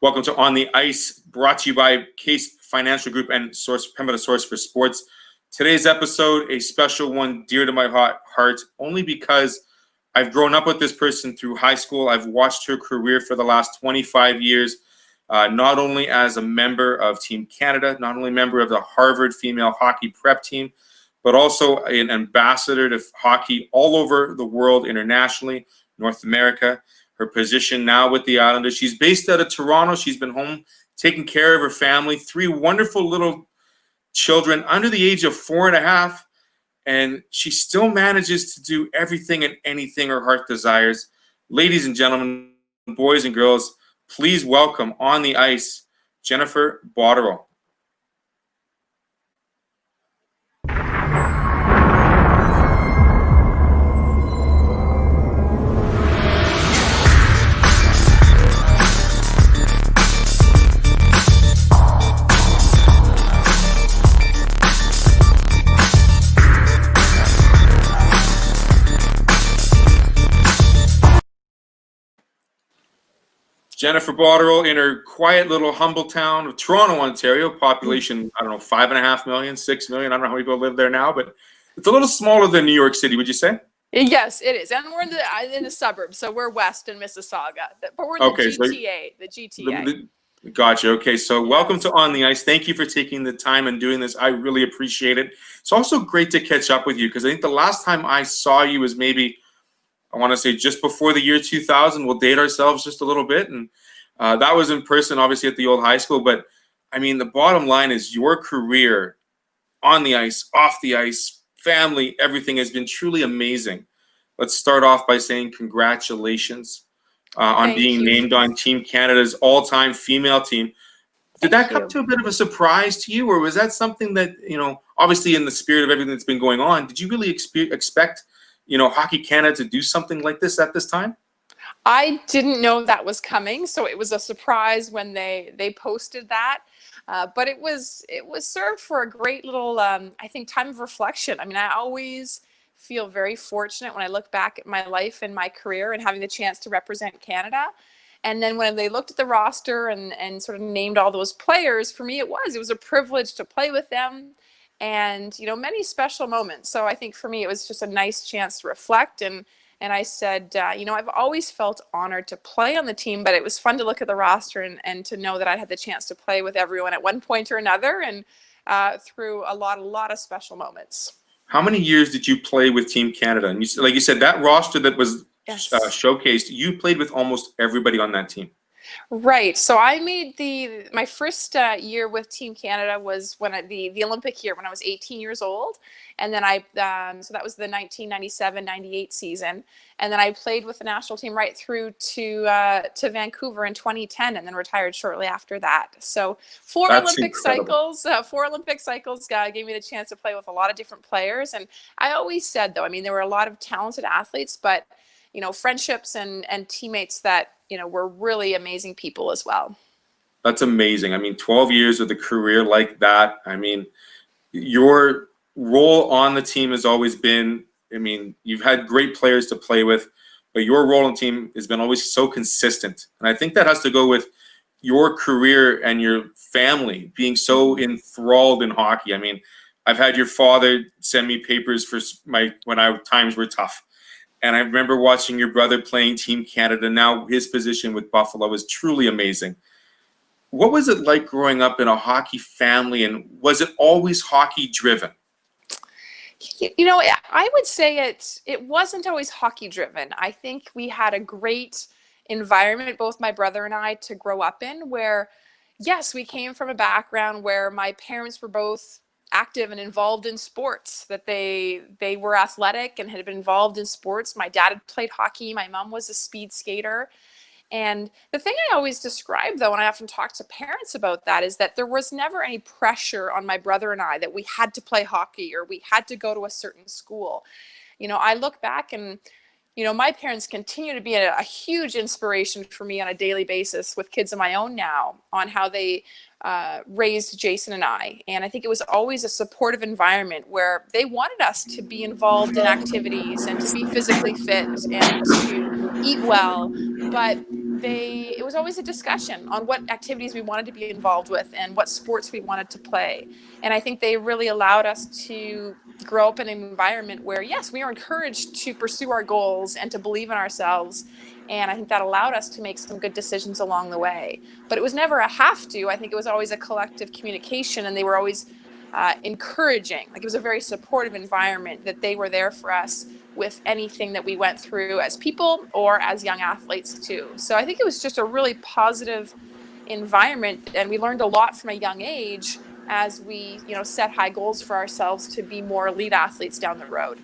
Welcome to On the Ice, brought to you by Case Financial Group and Pembina Source for Sports. Today's episode, a special one, dear to my heart, only because I've grown up with this person through high school. I've watched her career for the last 25 years, not only as a member of Team Canada, not only a member of the Harvard female hockey prep team, but also an ambassador to hockey all over the world, internationally, North America. Her position now with the Islanders. She's based out of Toronto. She's been home taking care of her family, 3 wonderful little children under the age of 4.5, and she still manages to do everything and anything her heart desires. Ladies and gentlemen, boys and girls, please welcome on the ice, Jennifer Botterill. Jennifer Botterill in her quiet little humble town of Toronto, Ontario, population, I don't know, 5.5 million, 6 million. I don't know how many people live there now, but it's a little smaller than New York City, would you say? Yes, it is. And we're in the suburbs, so we're west in Mississauga. But we're in the GTA. Gotcha. Okay, so welcome to On the Ice. Thank you for taking the time and doing this. I really appreciate it. It's also great to catch up with you because I think the last time I saw you was maybe, I want to say, just before the year 2000. We'll date ourselves just a little bit. And that was in person, obviously, at the old high school. But, I mean, the bottom line is your career on the ice, off the ice, family, everything has been truly amazing. Let's start off by saying congratulations on being named on Team Canada's all-time female team. Did that come to a bit of a surprise to you, or was that something that, obviously in the spirit of everything that's been going on, did you really expect Hockey Canada to do something like this at this time? I didn't know that was coming, so it was a surprise when they posted that. But it was served for a great little, I think, time of reflection. I mean, I always feel very fortunate when I look back at my life and my career and having the chance to represent Canada. And then when they looked at the roster and sort of named all those players, for me it was a privilege to play with them. And, many special moments. So I think for me, it was just a nice chance to reflect. And I said, I've always felt honored to play on the team, but it was fun to look at the roster and to know that I had the chance to play with everyone at one point or another and through a lot of special moments. How many years did you play with Team Canada? And like you said, that roster that was showcased, you played with almost everybody on that team. Right. So I made my first year with Team Canada was when the Olympic year when I was 18 years old. And then so that was the 1997-98 season. And then I played with the national team right through to Vancouver in 2010 and then retired shortly after that. So four Olympic cycles gave me the chance to play with a lot of different players. And I always said, though, I mean, there were a lot of talented athletes, but, friendships and teammates that, were really amazing people as well. That's amazing. I mean, 12 years with a career like that. I mean, your role on the team has always been, you've had great players to play with, but your role on the team has been always so consistent. And I think that has to go with your career and your family being so enthralled in hockey. I mean, I've had your father send me papers for when times were tough. And I remember watching your brother playing Team Canada. Now his position with Buffalo is truly amazing. What was it like growing up in a hockey family, and was it always hockey driven? I would say it wasn't always hockey driven. I think we had a great environment, both my brother and I, to grow up in where, yes, we came from a background where my parents were both active and involved in sports, that they were athletic and had been involved in sports. My dad had played hockey. My mom was a speed skater. And the thing I always describe, though, and I often talk to parents about that, is that there was never any pressure on my brother and I that we had to play hockey or we had to go to a certain school. I look back and, my parents continue to be a huge inspiration for me on a daily basis with kids of my own now on how they raised Jason and I. And I think it was always a supportive environment where they wanted us to be involved in activities and to be physically fit and to eat well. But it was always a discussion on what activities we wanted to be involved with and what sports we wanted to play. And I think they really allowed us to grow up in an environment where, yes, we were encouraged to pursue our goals and to believe in ourselves. And I think that allowed us to make some good decisions along the way. But it was never a have to. I think it was always a collective communication, and they were always encouraging. Like, it was a very supportive environment that they were there for us with anything that we went through as people or as young athletes too. So I think it was just a really positive environment, and we learned a lot from a young age as we, set high goals for ourselves to be more elite athletes down the road.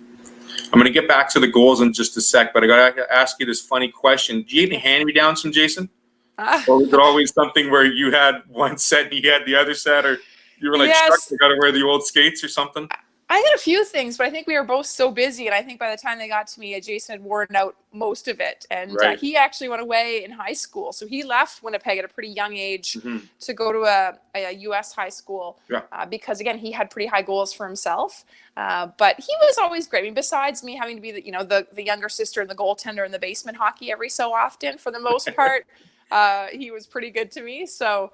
I'm going to get back to the goals in just a sec, but I got to ask you this funny question. Do you get any hand-me-downs from Jason? Or was it always something where you had one set and he had the other set, or you were like, yes. I got to wear the old skates or something? I had a few things, but I think we were both so busy, and I think by the time they got to me, Jason had worn out most of it. And right. He actually went away in high school, so he left Winnipeg at a pretty young age to go to a U.S. high school because, again, he had pretty high goals for himself. But he was always great. I mean, besides me having to be the younger sister and the goaltender in the basement hockey every so often, for the most part, he was pretty good to me. So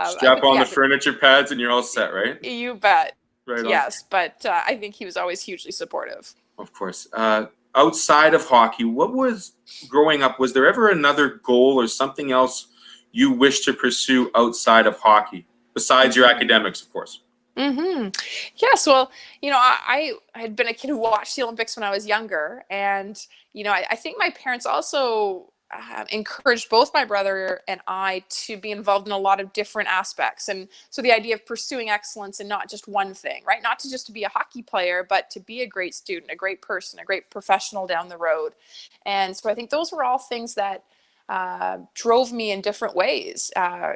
strap on the furniture pads and you're all set, right? You bet. Right on. Yes, but I think he was always hugely supportive. Of course. Outside of hockey, what was growing up? Was there ever another goal or something else you wish to pursue outside of hockey, besides your academics, of course? Yes. Well, I had been a kid who watched the Olympics when I was younger, and I think my parents also encouraged both my brother and I to be involved in a lot of different aspects. And so the idea of pursuing excellence in not just one thing, right? Not to just be a hockey player, but to be a great student, a great person, a great professional down the road. And so I think those were all things that drove me in different ways,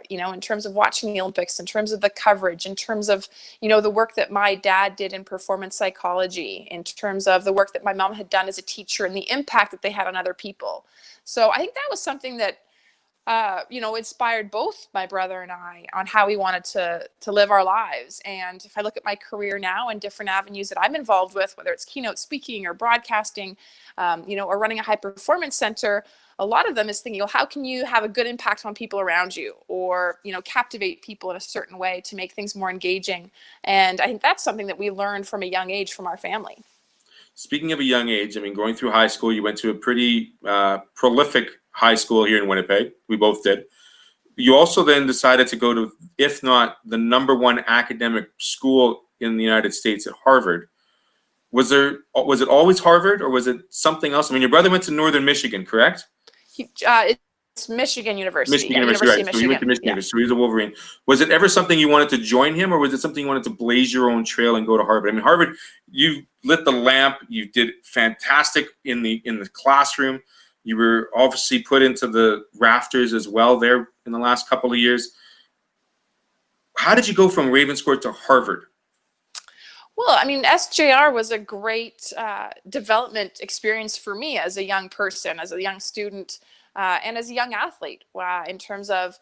in terms of watching the Olympics, in terms of the coverage, in terms of, the work that my dad did in performance psychology, in terms of the work that my mom had done as a teacher and the impact that they had on other people. So I think that was something that, inspired both my brother and I on how we wanted to live our lives. And if I look at my career now and different avenues that I'm involved with, whether it's keynote speaking or broadcasting, or running a high performance center, a lot of them is thinking, well, how can you have a good impact on people around you, or, captivate people in a certain way to make things more engaging. And I think that's something that we learned from a young age from our family. Speaking of a young age, I mean, going through high school, you went to a pretty prolific high school here in Winnipeg. We both did. You also then decided to go to, if not the #1 academic school in the United States, at Harvard. Was it always Harvard, or was it something else? I mean, your brother went to Northern Michigan, correct? It's Michigan University. Michigan University, right. Michigan. So he went to Michigan, so he was a Wolverine. Was it ever something you wanted to join him, or was it something you wanted to blaze your own trail and go to Harvard? I mean, Harvard, you lit the lamp. You did fantastic in the classroom. You were obviously put into the rafters as well there in the last couple of years. How did you go from Ravenscourt to Harvard? Well, I mean, SJR was a great development experience for me as a young person, as a young student, and as a young athlete, in terms of,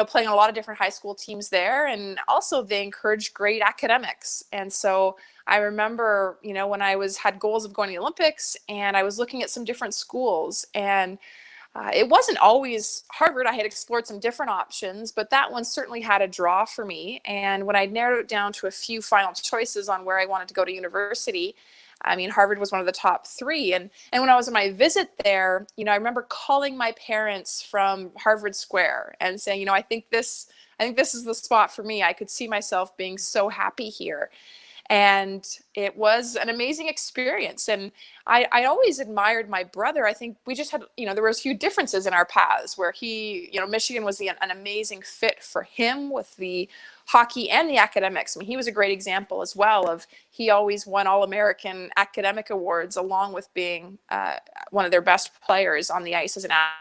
playing on a lot of different high school teams there. And also they encouraged great academics. And so I remember, when I had goals of going to the Olympics, and I was looking at some different schools, and it wasn't always Harvard. I had explored some different options, but that one certainly had a draw for me. And when I narrowed it down to a few final choices on where I wanted to go to university, I mean, Harvard was one of the top 3. And when I was on my visit there, I remember calling my parents from Harvard Square and saying, I think this is the spot for me. I could see myself being so happy here. And it was an amazing experience. And I always admired my brother. I think we just had, there was a few differences in our paths where he, Michigan was an amazing fit for him with the hockey and the academics. I mean, he was a great example as well of, he always won All-American academic awards along with being one of their best players on the ice as an athlete.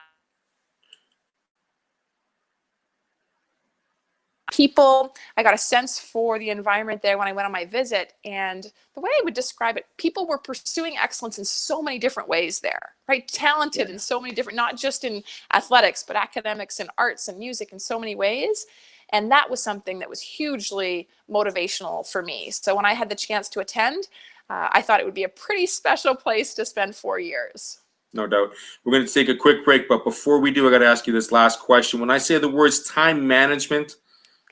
People, I got a sense for the environment there when I went on my visit, and the way I would describe it, people were pursuing excellence in so many different ways there, right? Talented in so many different, not just in athletics, but academics and arts and music in so many ways. And that was something that was hugely motivational for me. So when I had the chance to attend, I thought it would be a pretty special place to spend 4 years. No doubt. We're going to take a quick break, but before we do, I got to ask you this last question. When I say the words time management,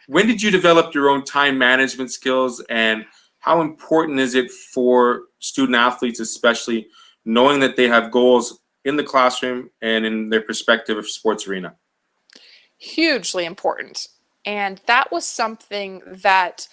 when did you develop your own time management skills, and how important is it for student athletes, especially knowing that they have goals in the classroom and in their perspective sports arena? Hugely important. And that was something that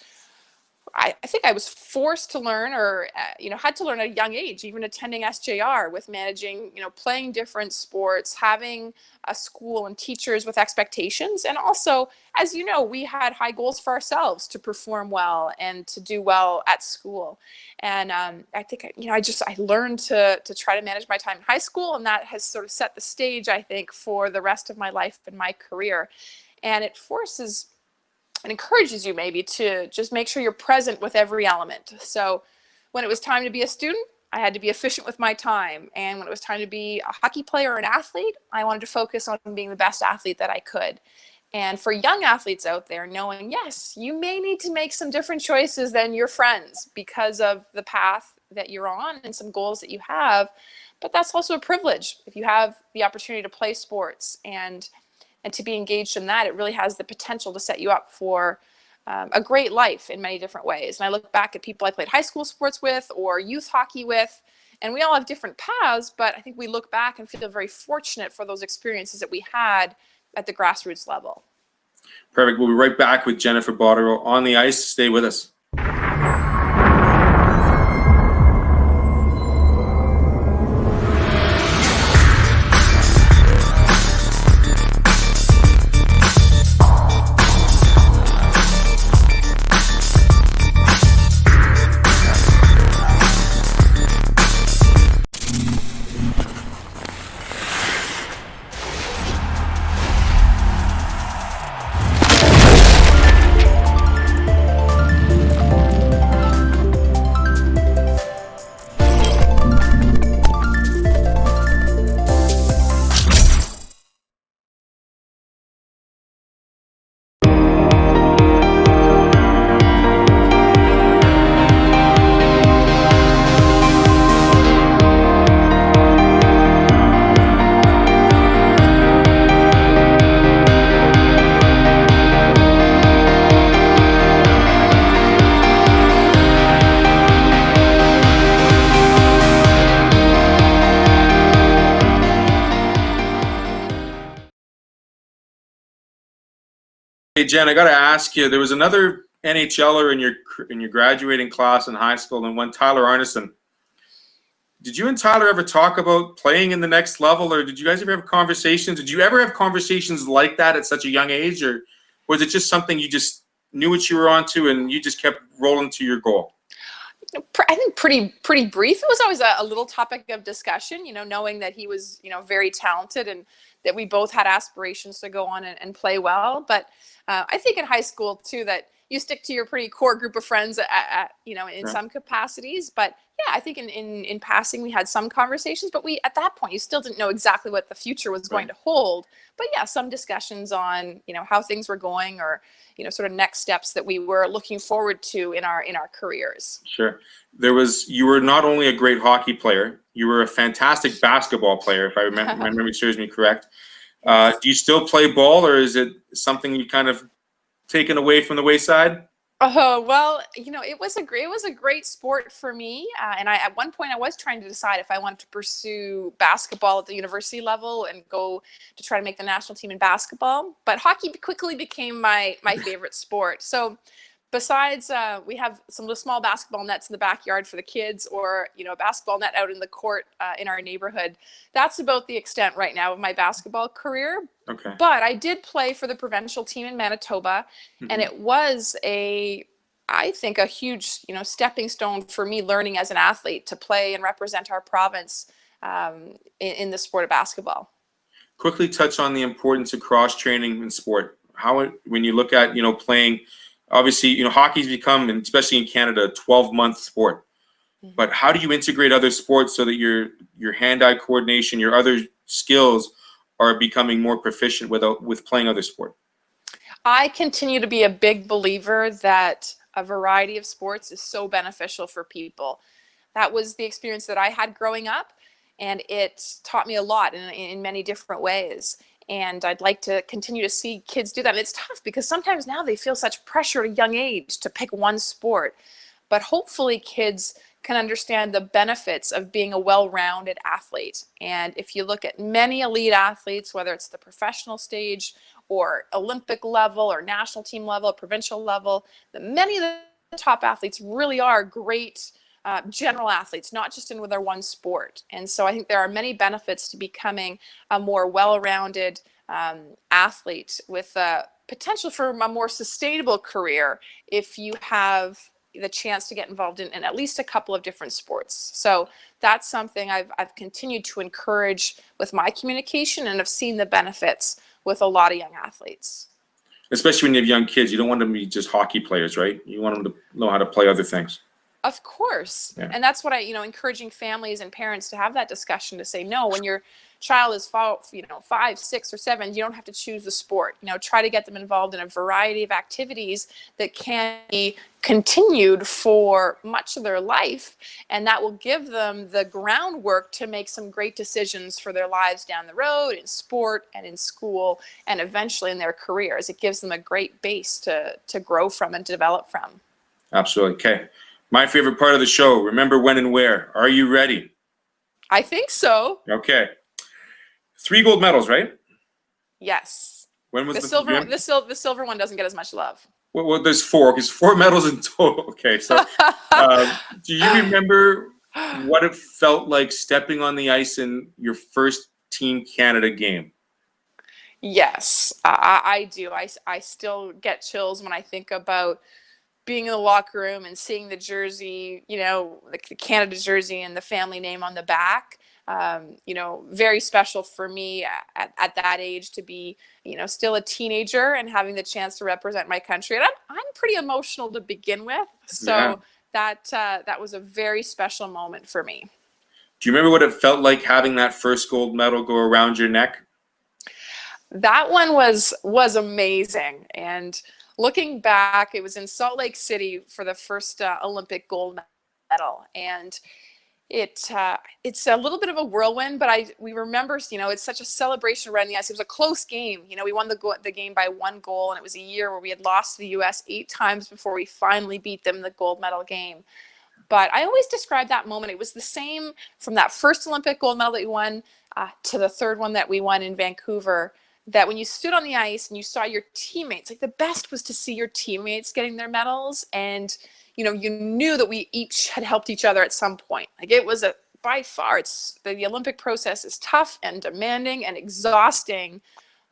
I think I was forced to learn, or had to learn at a young age, even attending SJR, with managing, playing different sports, having a school and teachers with expectations. And also, as you know, we had high goals for ourselves to perform well and to do well at school. And I think, I learned to try to manage my time in high school, and that has sort of set the stage, I think, for the rest of my life and my career. And it encourages you maybe to just make sure you're present with every element. So when it was time to be a student, I had to be efficient with my time. And when it was time to be a hockey player or an athlete, I wanted to focus on being the best athlete that I could. And for young athletes out there, knowing, yes, you may need to make some different choices than your friends because of the path that you're on and some goals that you have. But that's also a privilege. If you have the opportunity to play sports and to be engaged in that, it really has the potential to set you up for a great life in many different ways. And I look back at people I played high school sports with or youth hockey with, and we all have different paths, but I think we look back and feel very fortunate for those experiences that we had at the grassroots level. Perfect. We'll be right back with Jennifer Botterill on the ice. Stay with us. Hey Jen, I got to ask you. There was another NHLer in your graduating class in high school, and one Tyler Arneson. Did you and Tyler ever talk about playing in the next level, or did you guys ever have conversations? Did you ever have conversations like that at such a young age, or was it just something you just knew what you were onto and you just kept rolling to your goal? I think pretty brief. It was always a little topic of discussion, knowing that he was, very talented and that we both had aspirations to go on and play well. But I think in high school too, that you stick to your pretty core group of friends in some capacities. But yeah, I think in passing we had some conversations, but at that point you still didn't know exactly what the future was going to hold. But yeah, some discussions on, how things were going, or sort of next steps that we were looking forward to in our careers. Sure. You were not only a great hockey player, you were a fantastic basketball player, if my memory serves me correct. Do you still play ball, or is it something you kind of taken away from the wayside? Oh, well, it was a great sport for me. And at one point I was trying to decide if I wanted to pursue basketball at the university level and go to try to make the national team in basketball. But hockey quickly became my favorite sport. So besides, we have some little small basketball nets in the backyard for the kids, or, a basketball net out in the court in our neighborhood. That's about the extent right now of my basketball career. Okay. But I did play for the provincial team in Manitoba, and it was I think a huge, stepping stone for me learning as an athlete to play and represent our province in the sport of basketball. Quickly touch on the importance of cross training in sport. When you look at, playing, obviously, hockey's become, and especially in Canada, a 12-month sport. But how do you integrate other sports so that your hand-eye coordination, your other skills are becoming more proficient with playing other sport? I continue to be a big believer that a variety of sports is so beneficial for people. That was the experience that I had growing up. and it taught me a lot in many different ways. And I'd like to continue to see kids do that. And it's tough because sometimes now they feel such pressure at a young age to pick one sport. But hopefully kids can understand the benefits of being a well-rounded athlete. And if you look at many elite athletes, whether it's the professional stage or Olympic level or national team level, provincial level, many of the top athletes really are great general athletes, not just in their one sport. And so I think there are many benefits to becoming a more well-rounded athlete with potential for a more sustainable career if you have the chance to get involved in at least a couple of different sports. So that's something I've continued to encourage with my communication, and I've seen the benefits with a lot of young athletes. Especially when you have young kids, you don't want them to be just hockey players, right? You want them to know how to play other things. Of course. Yeah. And that's what encouraging families and parents to have that discussion, to say, no, when your child is 5, 6, or 7, you don't have to choose the sport. Try to get them involved in a variety of activities that can be continued for much of their life. And that will give them the groundwork to make some great decisions for their lives down the road, in sport and in school, and eventually in their careers. It gives them a great base to grow from and develop from. Absolutely. Okay. My favorite part of the show, remember when and where. Are you ready? I think so. Okay. 3 gold medals, right? Yes. When was the silver one doesn't get as much love. Well, there's 4, because 4 medals in total. Okay, so do you remember what it felt like stepping on the ice in your first Team Canada game? Yes, I do. I still get chills when I think about being in the locker room and seeing the jersey, the Canada jersey and the family name on the back. Very special for me at that age to be, still a teenager and having the chance to represent my country. And I'm pretty emotional to begin with. So yeah. That was a very special moment for me. Do you remember what it felt like having that first gold medal go around your neck? That one was amazing. And looking back, it was in Salt Lake City for the first Olympic gold medal. And it's a little bit of a whirlwind, but we remember, it's such a celebration around the ice. It was a close game. We won the game by 1 goal, and it was a year where we had lost to the U.S. 8 times before we finally beat them in the gold medal game. But I always describe that moment. It was the same from that first Olympic gold medal that we won to the third one that we won in Vancouver, that when you stood on the ice and you saw your teammates, like the best was to see your teammates getting their medals, and you knew that we each had helped each other at some point. Like it was by far, the Olympic process is tough and demanding and exhausting,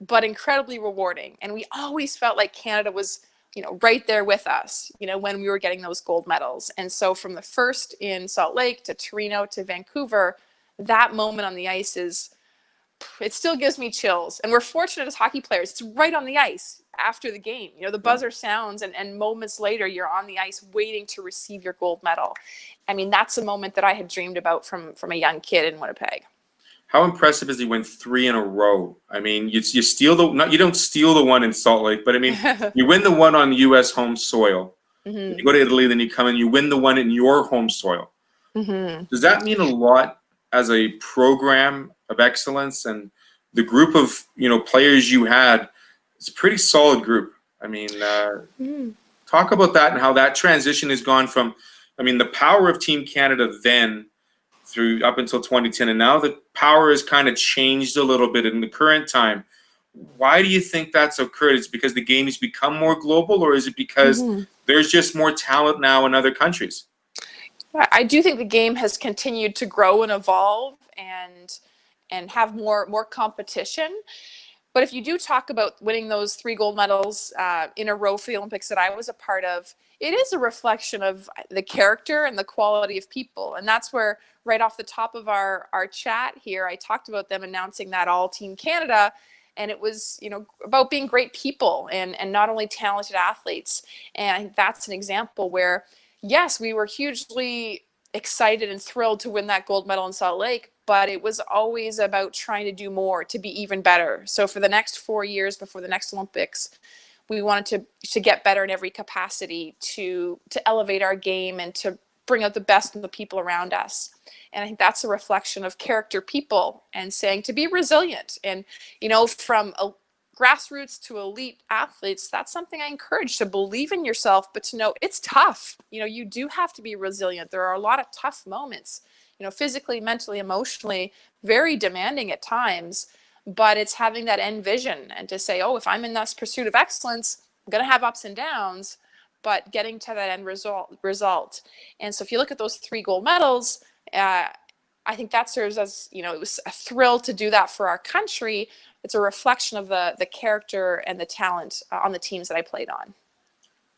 but incredibly rewarding. And we always felt like Canada was, right there with us, when we were getting those gold medals. And so from the first in Salt Lake to Torino to Vancouver, that moment on the ice it still gives me chills. And we're fortunate as hockey players. It's right on the ice after the game. The buzzer sounds, and moments later, you're on the ice waiting to receive your gold medal. I mean, that's a moment that I had dreamed about from a young kid in Winnipeg. How impressive is he win 3 in a row? I mean, you steal you don't steal the one in Salt Lake, but I mean, you win the one on U.S. home soil. Mm-hmm. You go to Italy, then you come and you win the one in your home soil. Mm-hmm. Does that mean a lot as a program of excellence, and the group of players you had? It's a pretty solid group. I mean, talk about that and how that transition has gone from, the power of Team Canada then through up until 2010, and now the power has kind of changed a little bit in the current time. Why do you think that's occurred? Is it because the game has become more global, or is it because there's just more talent now in other countries? I do think the game has continued to grow and evolve and have more competition. But if you do talk about winning those 3 gold medals in a row for the Olympics that I was a part of, it is a reflection of the character and the quality of people. And that's where, right off the top of our chat here, I talked about them announcing that all Team Canada. And it was, about being great people and not only talented athletes. And I think that's an example where, yes, we were hugely excited and thrilled to win that gold medal in Salt Lake, but it was always about trying to do more, to be even better. So for the next 4 years before the next Olympics, we wanted to get better in every capacity, to elevate our game and to bring out the best in the people around us. And I think that's a reflection of character people and saying to be resilient. And, from a grassroots to elite athletes, that's something I encourage, to believe in yourself, but to know it's tough. You do have to be resilient. There are a lot of tough moments, physically, mentally, emotionally, very demanding at times, but it's having that end vision and to say, oh, if I'm in this pursuit of excellence, I'm going to have ups and downs, but getting to that end result. And so if you look at those 3 gold medals, I think that serves as, it was a thrill to do that for our country. It's a reflection of the character and the talent on the teams that I played on.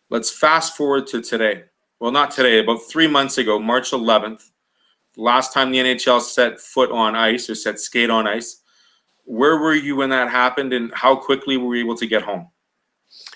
Let's fast forward to today. Well, not today, about 3 months ago, March 11th, last time the NHL set foot on ice or set skate on ice. Where were you when that happened, and how quickly were you able to get home?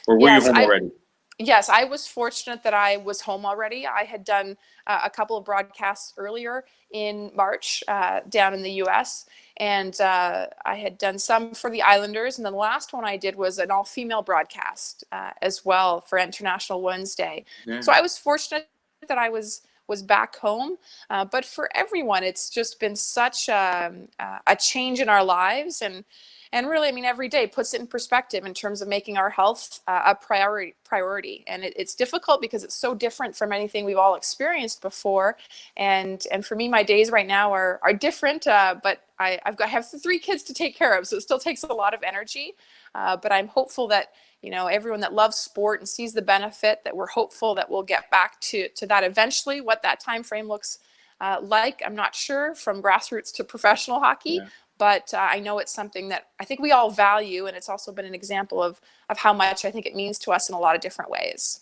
Or were you home already? Yes, I was fortunate that I was home already. I had done a couple of broadcasts earlier in March down in the U.S., and I had done some for the Islanders, and then the last one I did was an all-female broadcast as well for International Women's Day. Yeah. So I was fortunate that I was back home, but for everyone, it's just been such a change in our lives, and really, I mean, every day puts it in perspective in terms of making our health a priority. And it's difficult because it's so different from anything we've all experienced before. And for me, my days right now are different, but I have 3 kids to take care of, so it still takes a lot of energy. But I'm hopeful that, everyone that loves sport and sees the benefit, that we're hopeful that we'll get back to that eventually. What that time frame looks like, I'm not sure, from grassroots to professional hockey. Yeah. But I know it's something that I think we all value, and it's also been an example of how much I think it means to us in a lot of different ways.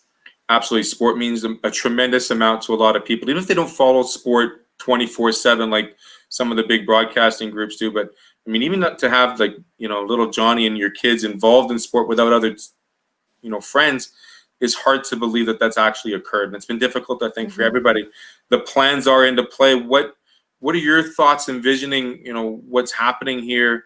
Absolutely. Sport means a tremendous amount to a lot of people, even if they don't follow sport 24/7 like some of the big broadcasting groups do. But I mean, even to have little Johnny and your kids involved in sport without other friends is hard to believe that that's actually occurred. And it's been difficult, I think, for everybody. The plans are into play. What are your thoughts envisioning, what's happening here?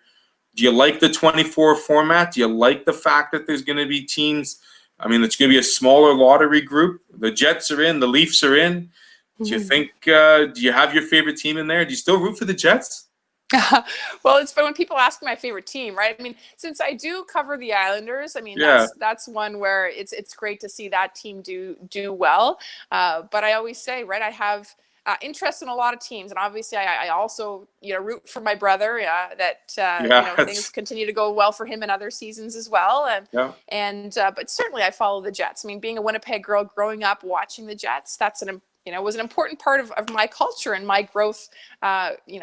Do you like the 24 format? Do you like the fact that there's going to be teams? I mean, it's going to be a smaller lottery group. The Jets are in, the Leafs are in. Do you think, do you have your favorite team in there? Do you still root for the Jets? Well, it's fun when people ask my favorite team, right? I mean, since I do cover the Islanders, I mean, that's one where it's great to see that team do well. But I always say, right, I have interest in a lot of teams, and obviously I also root for my brother that things continue to go well for him in other seasons as well. But certainly I follow the Jets. I mean, being a Winnipeg girl, growing up watching the Jets, that's was an important part of my culture and my growth,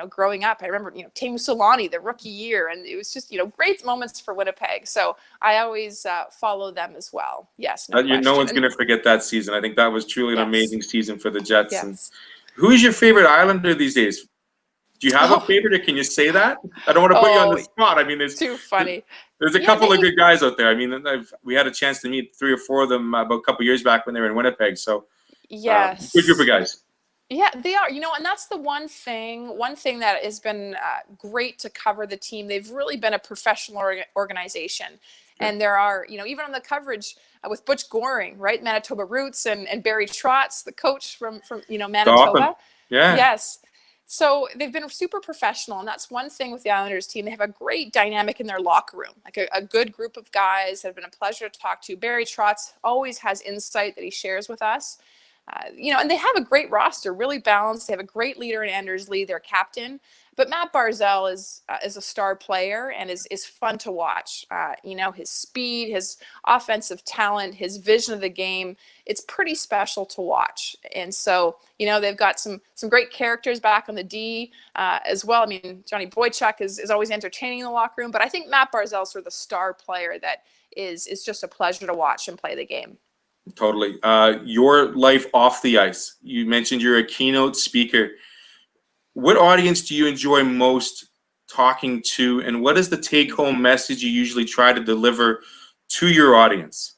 growing up. I remember, Teemu Selanne, the rookie year, and it was just, great moments for Winnipeg. So I always follow them as well. Yes, no one's going to forget that season. I think that was truly an amazing season for the Jets. Yes. And who is your favorite Islander these days? Do you have a favorite, or can you say that? I don't want to put you on the spot. I mean, it's too funny. There's a couple of good guys out there. I mean, we had a chance to meet 3 or 4 of them about a couple of years back when they were in Winnipeg. So yes, good group of guys. Yeah, they are. And that's the one thing that has been great to cover the team. They've really been a professional organization. Yeah. And there are, even on the coverage with Butch Goring, right? Manitoba Roots and Barry Trotz, the coach from Manitoba. Yeah. Yes. So they've been super professional, and that's one thing with the Islanders team. They have a great dynamic in their locker room, like a good group of guys that have been a pleasure to talk to. Barry Trotz always has insight that he shares with us. And they have a great roster, really balanced. They have a great leader in Anders Lee, their captain. But Matt Barzal is a star player and is fun to watch. His speed, his offensive talent, his vision of the game, it's pretty special to watch. And so, they've got some great characters back on the D as well. I mean, Johnny Boychuk is always entertaining in the locker room, but I think Matt Barzal is sort of the star player that is just a pleasure to watch and play the game. Totally. Your life off the ice. You mentioned you're a keynote speaker. What audience do you enjoy most talking to, and what is the take-home message you usually try to deliver to your audience?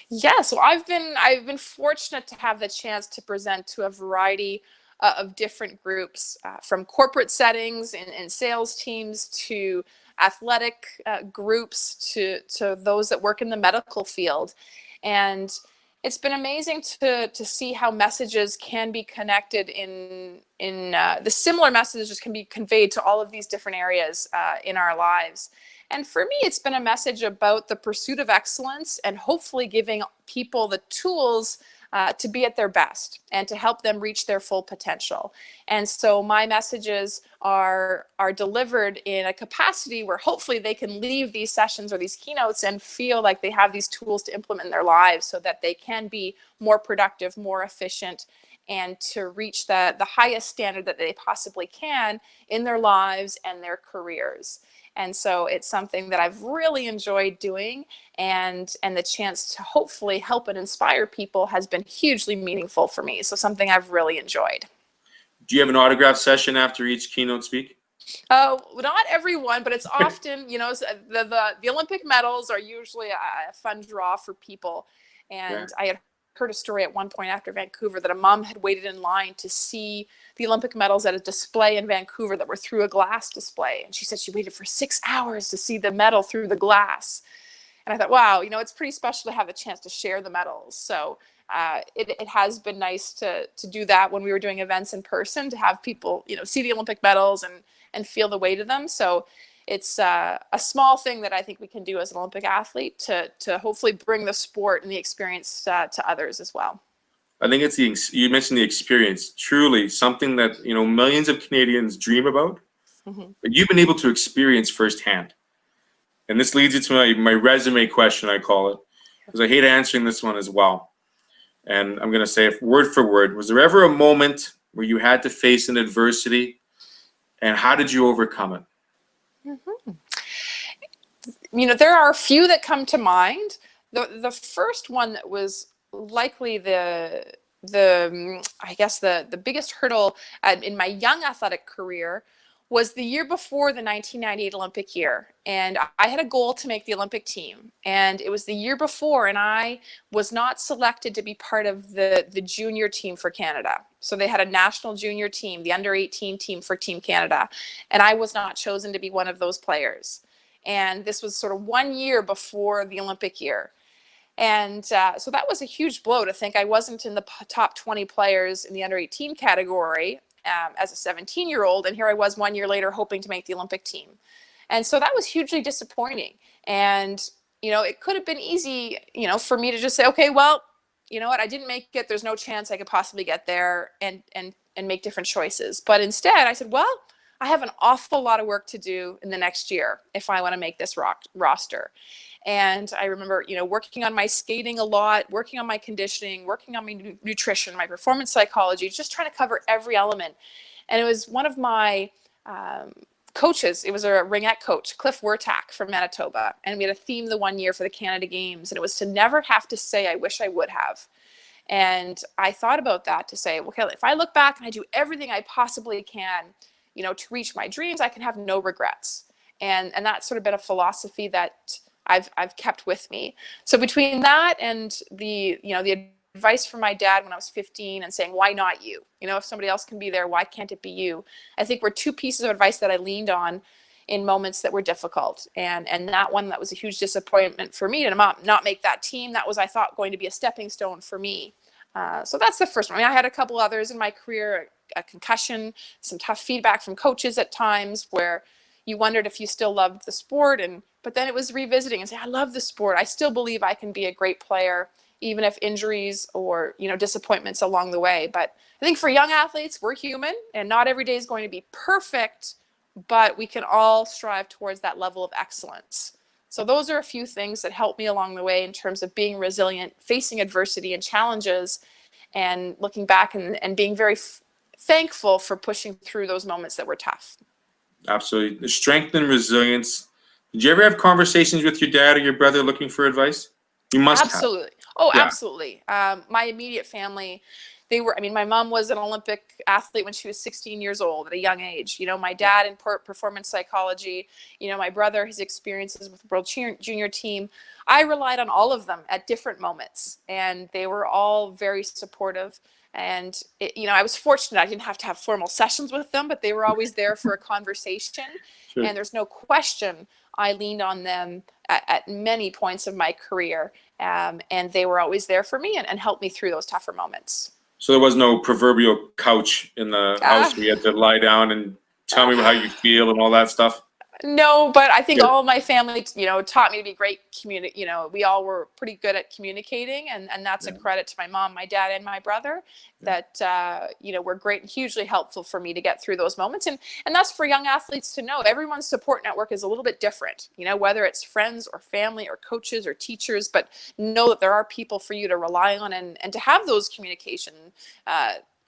Yeah, so I've been fortunate to have the chance to present to a variety of different groups, from corporate settings and sales teams to athletic groups to those that work in the medical field. And It's been amazing to see how messages can be connected in the similar messages can be conveyed to all of these different areas in our lives. And for me, it's been a message about the pursuit of excellence and hopefully giving people the tools to be at their best and to help them reach their full potential. And so my messages are delivered in a capacity where hopefully they can leave these sessions or these keynotes and feel like they have these tools to implement in their lives so that they can be more productive, more efficient, and to reach the highest standard that they possibly can in their lives and their careers. And so it's something that I've really enjoyed doing, and the chance to hopefully help and inspire people has been hugely meaningful for me. So something I've really enjoyed. Do you have an autograph session after each keynote speak? Oh, not everyone, but it's often, the Olympic medals are usually a fun draw for people. And I had heard a story at one point after Vancouver that a mom had waited in line to see the Olympic medals at a display in Vancouver that were through a glass display. And she said she waited for 6 hours to see the medal through the glass. And I thought, wow, it's pretty special to have the chance to share the medals. So it has been nice to do that when we were doing events in person, to have people, see the Olympic medals and feel the weight of them. So it's a small thing that I think we can do as an Olympic athlete to hopefully bring the sport and the experience to others as well. I think you mentioned the experience, truly something that, millions of Canadians dream about, but you've been able to experience firsthand. And this leads you to my resume question, I call it, because I hate answering this one as well. And I'm going to say it word for word. Was there ever a moment where you had to face an adversity, and how did you overcome it? There are a few that come to mind. The first one that was likely the biggest hurdle in my young athletic career was the year before the 1998 Olympic year. And I had a goal to make the Olympic team. And it was the year before, and I was not selected to be part of the junior team for Canada. So they had a national junior team, the under 18 team for Team Canada. And I was not chosen to be one of those players. And this was sort of 1 year before the Olympic year. And so that was a huge blow to think I wasn't in the top 20 players in the under 18 category as a 17-year-old. And here I was 1 year later hoping to make the Olympic team. And so that was hugely disappointing. And, it could have been easy, for me to just say, okay, well, you know what, I didn't make it. There's no chance I could possibly get there and make different choices. But instead I said, well, I have an awful lot of work to do in the next year if I want to make this roster. And I remember, working on my skating a lot, working on my conditioning, working on my nutrition, my performance psychology, just trying to cover every element. And it was one of my coaches, it was a ringette coach, Cliff Wertak from Manitoba. And we had a theme the 1 year for the Canada Games. And it was to never have to say, I wish I would have. And I thought about that to say, okay, if I look back and I do everything I possibly can, to reach my dreams, I can have no regrets. And that's sort of been a philosophy that I've kept with me. So between that and the advice from my dad when I was 15 and saying, why not you? If somebody else can be there, why can't it be you? I think were two pieces of advice that I leaned on in moments that were difficult. And that one, that was a huge disappointment for me to not make that team. That was, I thought, going to be a stepping stone for me. So that's the first one. I had a couple others in my career, a concussion, some tough feedback from coaches at times where you wondered if you still loved the sport. But then it was revisiting and saying, I love the sport. I still believe I can be a great player, even if injuries or, disappointments along the way. But I think for young athletes, we're human and not every day is going to be perfect, but we can all strive towards that level of excellence. So those are a few things that helped me along the way in terms of being resilient, facing adversity and challenges, and looking back and being very thankful for pushing through those moments that were tough. Absolutely. The strength and resilience. Did you ever have conversations with your dad or your brother looking for advice? You must Absolutely. have. Oh, yeah. Absolutely. My immediate family, my mom was an Olympic athlete when she was 16 years old at a young age. My dad in performance psychology, my brother, his experiences with the World Junior team. I relied on all of them at different moments, and they were all very supportive. And, I was fortunate. I didn't have to have formal sessions with them, but they were always there for a conversation. Sure. And there's no question I leaned on them at many points of my career, and they were always there for me and helped me through those tougher moments. So there was no proverbial couch in the house where you had to lie down and tell me how you feel and all that stuff. No, but I think Yeah. all of my family, taught me to be great we all were pretty good at communicating, and that's a Yeah. credit to my mom, my dad, and my brother that, were great and hugely helpful for me to get through those moments. And that's for young athletes to know. Everyone's support network is a little bit different, whether it's friends or family or coaches or teachers, but know that there are people for you to rely on and to have those communication,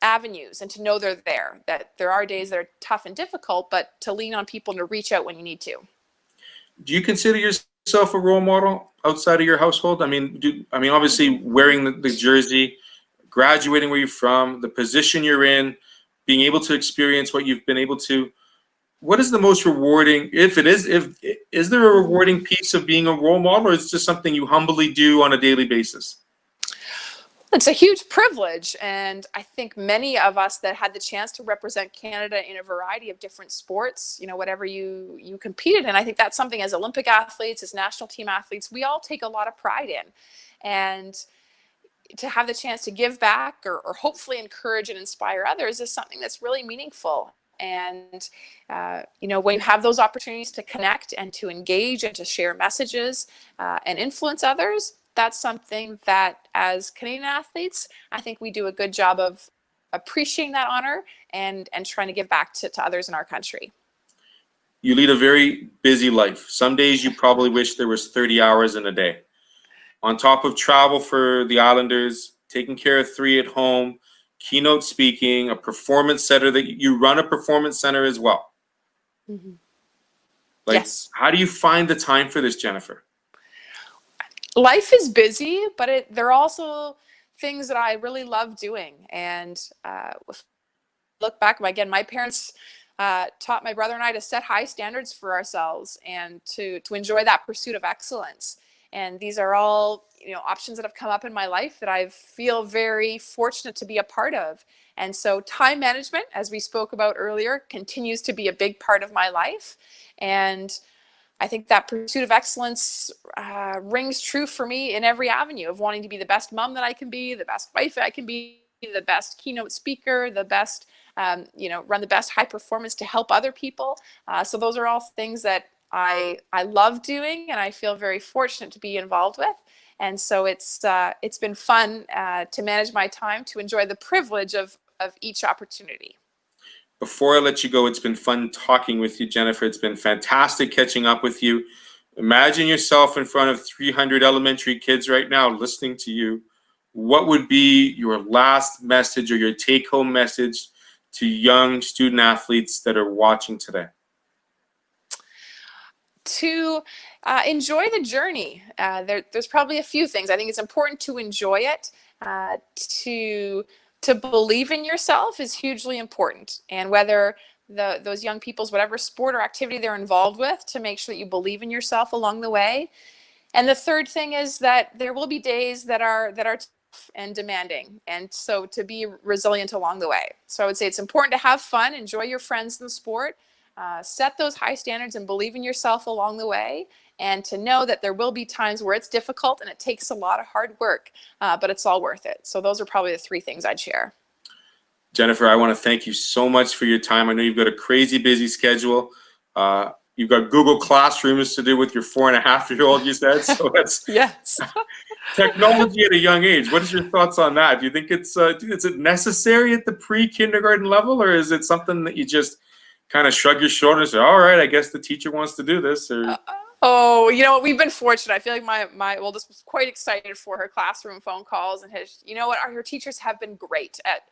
avenues, and to know they're there, that there are days that are tough and difficult, but to lean on people and to reach out when you need to. Do you consider yourself a role model outside of your household? I mean, obviously wearing the jersey, graduating where you're from, the position you're in, being able to experience what you've been able to. What is the most rewarding, if is there a rewarding piece of being a role model, or is it just something you humbly do on a daily basis? It's a huge privilege, and I think many of us that had the chance to represent Canada in a variety of different sports, whatever you competed in, I think that's something as Olympic athletes, as national team athletes, we all take a lot of pride in. And to have the chance to give back or hopefully encourage and inspire others is something that's really meaningful. And, when you have those opportunities to connect and to engage and to share messages and influence others, that's something that as Canadian athletes, I think we do a good job of appreciating that honor and trying to give back to others in our country. You lead a very busy life. Some days you probably wish there was 30 hours in a day. On top of travel for the Islanders, taking care of 3 at home, keynote speaking, a performance center, that you run a performance center as well. Mm-hmm. Like, Yes. how do you find the time for this, Jennifer? Life is busy, but there are also things that I really love doing. And look back, again, my parents taught my brother and I to set high standards for ourselves and to enjoy that pursuit of excellence. And these are all, options that have come up in my life that I feel very fortunate to be a part of. And so time management, as we spoke about earlier, continues to be a big part of my life. And I think that pursuit of excellence rings true for me in every avenue of wanting to be the best mom that I can be, the best wife I can be, the best keynote speaker, the best, run the best high performance to help other people. So those are all things that I love doing and I feel very fortunate to be involved with. And so it's been fun to manage my time, to enjoy the privilege of each opportunity. Before I let you go, it's been fun talking with you, Jennifer. It's been fantastic catching up with you. Imagine yourself in front of 300 elementary kids right now listening to you. What would be your last message or your take-home message to young student athletes that are watching today? To enjoy the journey. There's probably a few things. I think it's important to enjoy it. To believe in yourself is hugely important. And whether those young people's, whatever sport or activity they're involved with, to make sure that you believe in yourself along the way. And the third thing is that there will be days that are tough and demanding. And so to be resilient along the way. So I would say it's important to have fun, enjoy your friends in the sport, set those high standards and believe in yourself along the way, and to know that there will be times where it's difficult and it takes a lot of hard work, but it's all worth it. So those are probably the 3 things I'd share. Jennifer, I want to thank you so much for your time. I know you've got a crazy busy schedule. You've got Google Classrooms to do with your 4.5-year-old, you said. So that's Yes. technology at a young age. What is your thoughts on that? Do you think is it necessary at the pre-kindergarten level, or is it something that you just kind of shrug your shoulders and say, all right, I guess the teacher wants to do this? Or Oh, you know what? We've been fortunate. I feel like my oldest was quite excited for her classroom phone calls, and her teachers have been great at,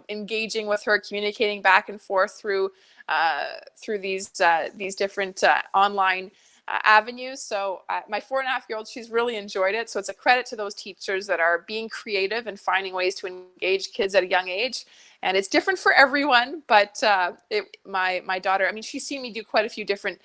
engaging with her, communicating back and forth through these different online avenues. So my 4.5-year-old, she's really enjoyed it. So it's a credit to those teachers that are being creative and finding ways to engage kids at a young age. And it's different for everyone, but my daughter, I mean, she's seen me do quite a few different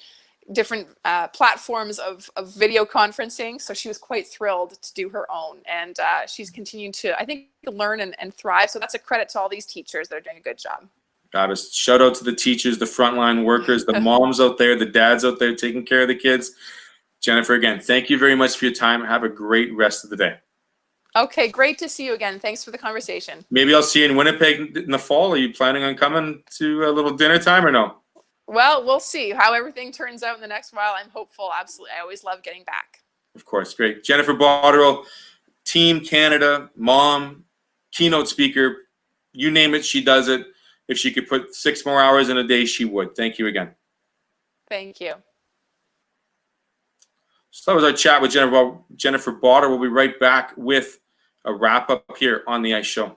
platforms of video conferencing. So she was quite thrilled to do her own. And she's continued to, I think, learn and thrive. So that's a credit to all these teachers that are doing a good job. Shout out to the teachers, the frontline workers, the moms out there, the dads out there taking care of the kids. Jennifer, again, thank you very much for your time. Have a great rest of the day. Okay, great to see you again. Thanks for the conversation. Maybe I'll see you in Winnipeg in the fall. Are you planning on coming to a little dinner time or no? Well, we'll see how everything turns out in the next while. I'm hopeful. Absolutely. I always love getting back. Of course. Great. Jennifer Botterill, Team Canada, mom, keynote speaker, you name it, she does it. If she could put 6 more hours in a day, she would. Thank you again. Thank you. So that was our chat with Jennifer Botterill. We'll be right back with a wrap up here on the Ice Show.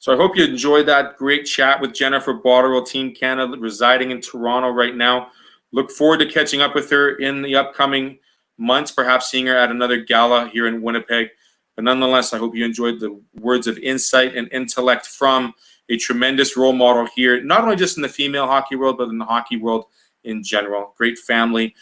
So I hope you enjoyed that great chat with Jennifer Botterill, Team Canada, residing in Toronto right now. Look forward to catching up with her in the upcoming months, perhaps seeing her at another gala here in Winnipeg. But nonetheless, I hope you enjoyed the words of insight and intellect from a tremendous role model here, not only just in the female hockey world, but in the hockey world in general. Great family,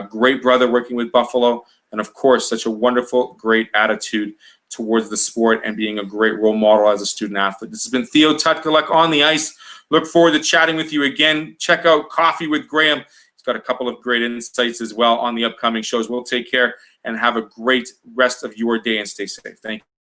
great brother working with Buffalo, and of course, such a wonderful, great attitude towards the sport and being a great role model as a student athlete. This has been Theo Tutkalek on the ice. Look forward to chatting with you again. Check out Coffee with Graham. He's got a couple of great insights as well on the upcoming shows. We'll take care and have a great rest of your day and stay safe. Thank you.